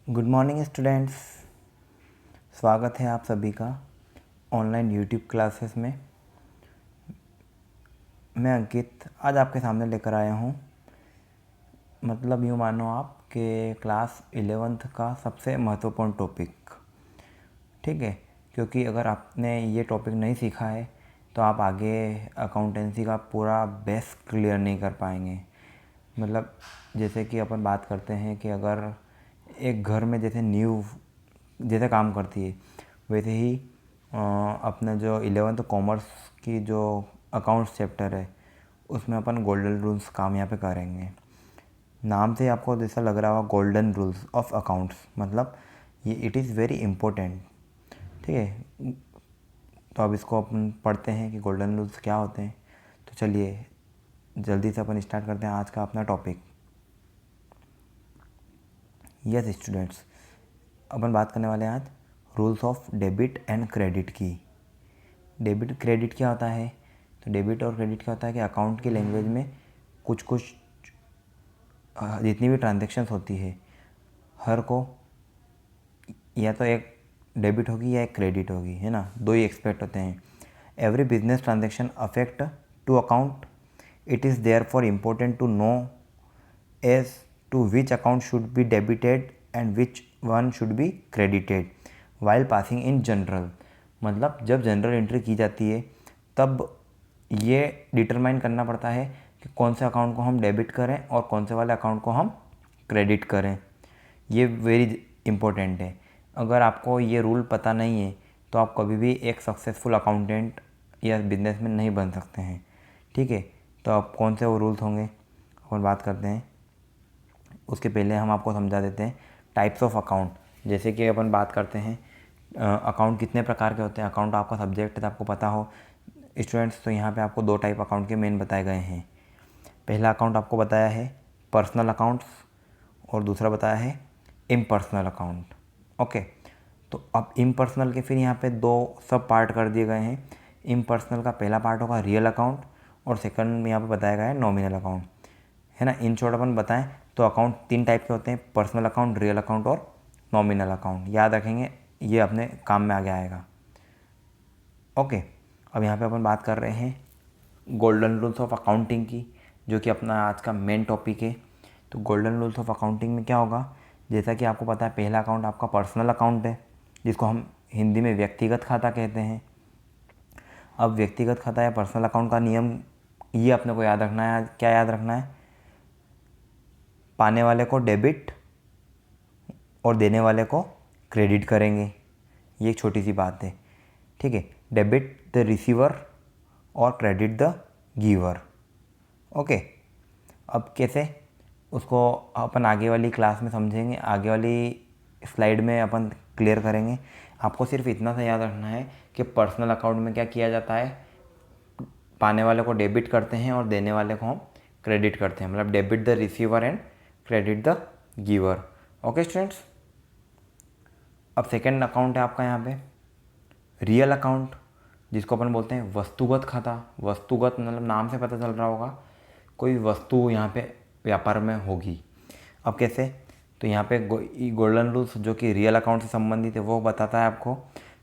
Good morning students. स्वागत है आप सभी का ऑनलाइन यूट्यूब क्लासेस में। मैं अंकित आज आपके सामने लेकर आया हूँ, मतलब यूँ मानो आप कि क्लास 11th का सबसे महत्वपूर्ण टॉपिक। ठीक है, क्योंकि अगर आपने ये टॉपिक नहीं सीखा है तो आप आगे अकाउंटेंसी का पूरा बेस क्लियर नहीं कर पाएंगे। मतलब जैसे कि अपन बात करते हैं कि अगर एक घर में जैसे नींव जैसे काम करती है, वैसे ही अपना जो 11th कॉमर्स की जो अकाउंट्स चैप्टर है उसमें अपन गोल्डन रूल्स काम यहाँ पे करेंगे। नाम से आपको जैसा लग रहा होगा गोल्डन रूल्स ऑफ अकाउंट्स, मतलब ये इट इज़ वेरी इम्पोर्टेंट। ठीक है, तो अब इसको अपन पढ़ते हैं कि गोल्डन रूल्स क्या होते हैं। तो चलिए जल्दी से अपन स्टार्ट करते हैं आज का अपना टॉपिक। यस स्टूडेंट्स, अपन बात करने वाले हैं आज rules of debit and credit की। डेबिट क्रेडिट क्या होता है? तो डेबिट और क्रेडिट क्या होता है कि अकाउंट की लैंग्वेज में कुछ जितनी भी ट्रांजेक्शन्स होती है हर को या तो एक डेबिट होगी या एक क्रेडिट होगी, है ना। दो ही एक्सपेक्ट होते हैं। Every business transaction affect two account. It is therefore important to know as to which account should be debited and which one should be credited while passing in journal. मतलब जब general entry की जाती है तब ये determine करना पड़ता है कि कौन से अकाउंट को हम डेबिट करें और कौन से वाले अकाउंट को हम क्रेडिट करें। ये वेरी इम्पोर्टेंट है। अगर आपको ये रूल पता नहीं है तो आप कभी भी एक सक्सेसफुल अकाउंटेंट या बिजनेसमैन नहीं बन सकते हैं। ठीक है, तो अब कौन से वो रूल्स होंगे अपन बात करते हैं। उसके पहले हम आपको समझा देते हैं टाइप्स ऑफ अकाउंट। जैसे कि अपन बात करते हैं अकाउंट कितने प्रकार के होते हैं। अकाउंट आपका सब्जेक्ट है, आपको पता हो स्टूडेंट्स। तो यहाँ पे आपको दो टाइप अकाउंट के मेन बताए गए हैं। पहला अकाउंट आपको बताया है पर्सनल अकाउंट्स और दूसरा बताया है इम्पर्सनल अकाउंट। ओके, तो अब इम्पर्सनल के फिर यहाँ पे दो सब पार्ट कर दिए गए हैं। इम्पर्सनल का पहला पार्ट होगा रियल अकाउंट और सेकंड में यहाँ पे बताया गया है नॉमिनल अकाउंट, है ना। इन शॉर्ट अपन बताएं तो अकाउंट तीन टाइप के होते हैं, पर्सनल अकाउंट, रियल अकाउंट और नॉमिनल अकाउंट। याद रखेंगे, ये अपने काम में आगे आएगा। ओके, अब यहाँ पे अपन बात कर रहे हैं गोल्डन रूल्स ऑफ अकाउंटिंग की, जो कि अपना आज का मेन टॉपिक है। तो गोल्डन रूल्स ऑफ अकाउंटिंग में क्या होगा, जैसा कि आपको पता है पहला अकाउंट आपका पर्सनल अकाउंट है, जिसको हम हिंदी में व्यक्तिगत खाता कहते हैं। अब व्यक्तिगत खाता या पर्सनल अकाउंट का नियम ये अपने को याद रखना है। क्या याद रखना है? पाने वाले को डेबिट और देने वाले को क्रेडिट करेंगे। ये एक छोटी सी बात है। ठीक है, डेबिट द रिसीवर और क्रेडिट द गिवर। ओके, अब कैसे उसको अपन आगे वाली क्लास में समझेंगे, आगे वाली स्लाइड में अपन क्लियर करेंगे। आपको सिर्फ इतना सा याद रखना है कि पर्सनल अकाउंट में क्या किया जाता है, पाने वाले को डेबिट करते हैं और देने वाले को हम क्रेडिट करते हैं। मतलब debit the receiver and credit the giver. Okay students, अब सेकेंड अकाउंट है आपका यहाँ पे रियल अकाउंट, जिसको अपन बोलते हैं वस्तुगत खाता। वस्तुगत मतलब नाम से पता चल रहा होगा कोई वस्तु यहाँ पे व्यापार में होगी। अब कैसे? तो यहाँ पे गोल्डन रूल्स जो कि रियल अकाउंट से संबंधित है वो बताता है आपको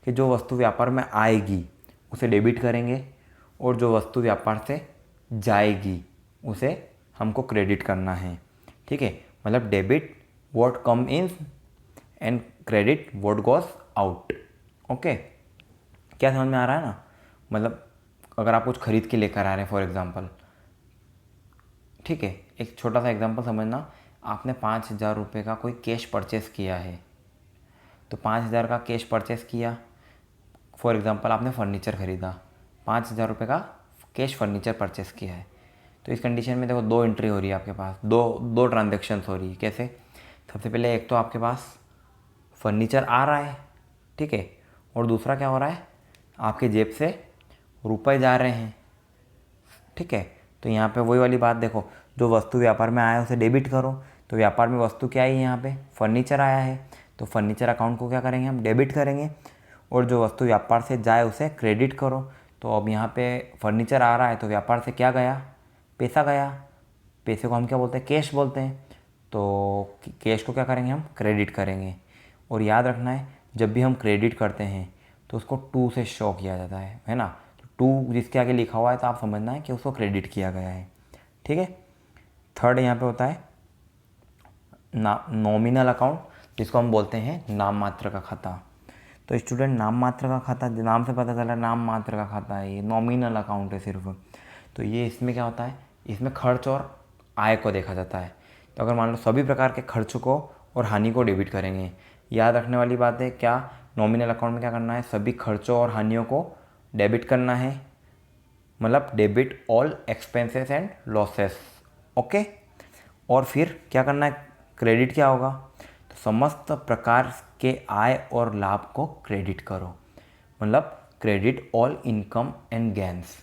कि जो वस्तु व्यापार में आएगी उसे डेबिट करेंगे और जो वस्तु व्यापार से जाएगी उसे हमको क्रेडिट करना है। ठीक है, मतलब debit what come in and credit what goes out. Okay, क्या समझ में आ रहा है ना। मतलब अगर आप कुछ खरीद के लेकर आ रहे हैं फॉर एग्ज़ाम्पल, ठीक है, एक छोटा सा एग्जांपल समझना। आपने 5,000 रुपये का कोई कैश परचेस किया है। तो 5,000 का कैश परचेस किया, फॉर एग्जांपल आपने फर्नीचर ख़रीदा, 5,000 रुपये का कैश फर्नीचर परचेस किया है। तो इस कंडीशन में देखो दो एंट्री हो रही है आपके पास, दो ट्रांजेक्शन्स हो रही है। कैसे? सबसे पहले एक तो आपके पास फर्नीचर आ रहा है, ठीक है, और दूसरा क्या हो रहा है, आपके जेब से रुपए जा रहे हैं। ठीक है, तो यहाँ पे वही वाली बात देखो, जो वस्तु व्यापार में आया है उसे डेबिट करो। तो व्यापार में वस्तु क्या आई है, यहाँ पे फर्नीचर आया है, तो फर्नीचर अकाउंट को क्या करेंगे, हम डेबिट करेंगे। और जो वस्तु व्यापार से जाए उसे क्रेडिट करो। तो अब यहाँ पे फर्नीचर आ रहा है तो व्यापार से क्या गया, पैसा गया। पैसे को हम क्या बोलते हैं, कैश बोलते हैं। तो कैश को क्या करेंगे, हम क्रेडिट करेंगे। और याद रखना है जब भी हम क्रेडिट करते हैं तो उसको टू से शो किया जाता है ना। तो टू जिसके आगे लिखा हुआ है तो आप समझना है कि उसको क्रेडिट किया गया है, ठीक है। थर्ड यहाँ पे होता है नॉमिनल अकाउंट, जिसको हम बोलते हैं नाम मात्र का खाता। तो स्टूडेंट नाम मात्र का खाता, नाम से पता चला नाम मात्र का खाता है, ये नॉमिनल अकाउंट है सिर्फ। तो ये इसमें क्या होता है, इसमें खर्च और आय को देखा जाता है। तो अगर मान लो सभी प्रकार के खर्च को और हानि को डेबिट करेंगे, याद रखने वाली बात है क्या, नॉमिनल अकाउंट में क्या करना है, सभी खर्चों और हानियों को डेबिट करना है, मतलब debit all expenses and losses, okay. और फिर क्या करना है, क्रेडिट क्या होगा, तो समस्त प्रकार के आय और लाभ को क्रेडिट करो, मतलब credit all income and gains.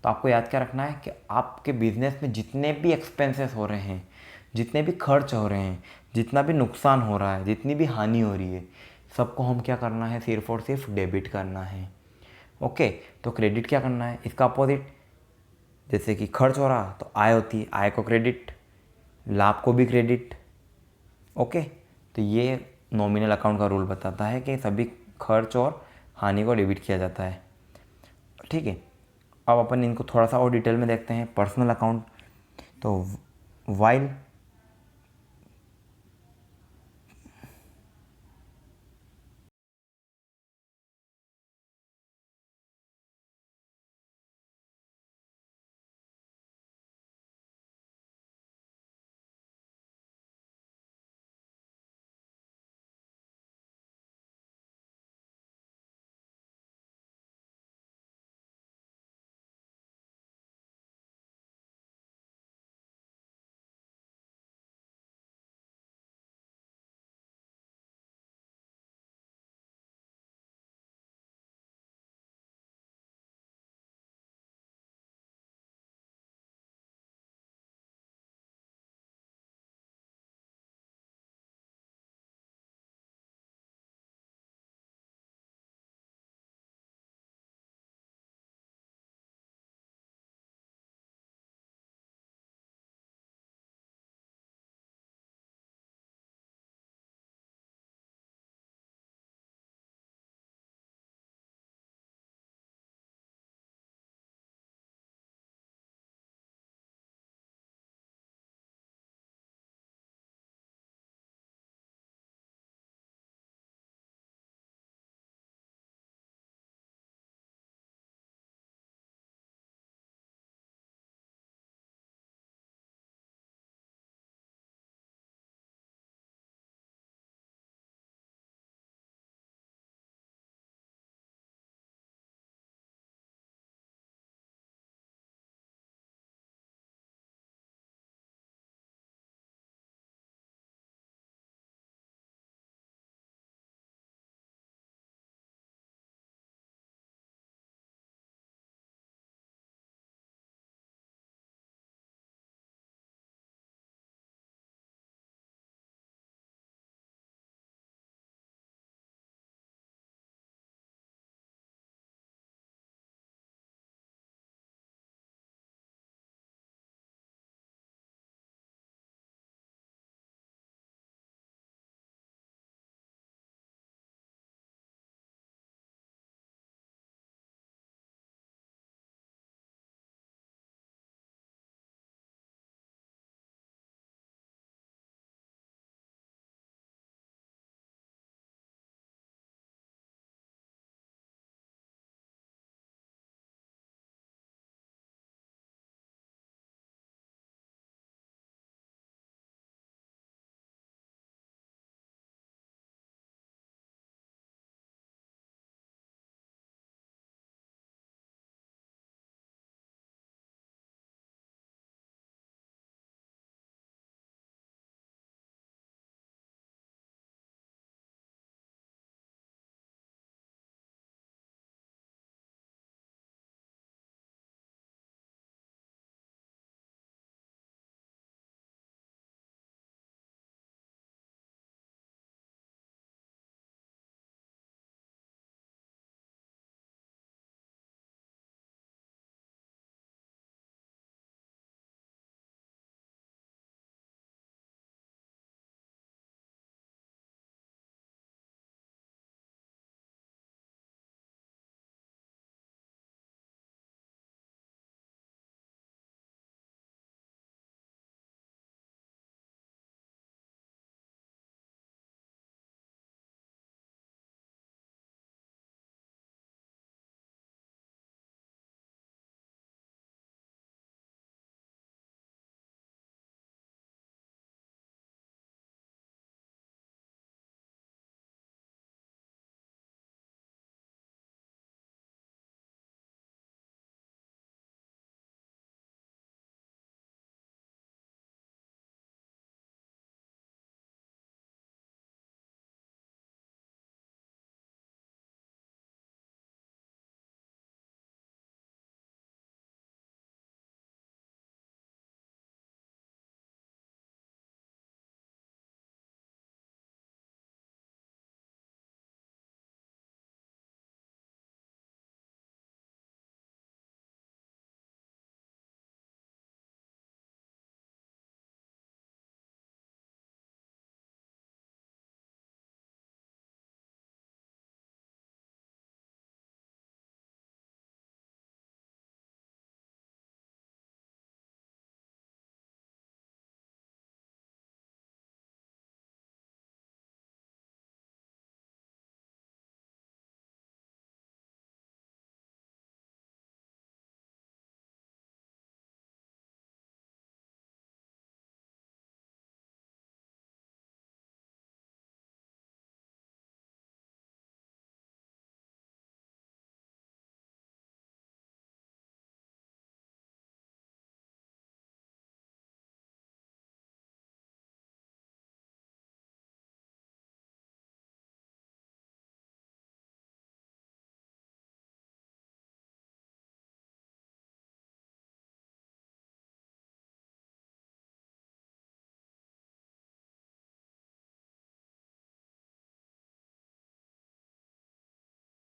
तो आपको याद क्या रखना है कि आपके बिजनेस में जितने भी एक्सपेंसेस हो रहे हैं, जितने भी खर्च हो रहे हैं, जितना भी नुकसान हो रहा है, जितनी भी हानि हो रही है, सबको हम क्या करना है, सिर्फ और सिर्फ डेबिट करना है, ओके। तो क्रेडिट क्या करना है, इसका अपोजिट, जैसे कि खर्च हो रहा तो आय होती है, आय को क्रेडिट, लाभ को भी क्रेडिट, ओके। तो ये नॉमिनल अकाउंट का रूल बताता है कि सभी खर्च और हानि को डेबिट किया जाता है, ठीक है। अब अपन इनको थोड़ा सा और डिटेल में देखते हैं। पर्सनल अकाउंट, तो वाइल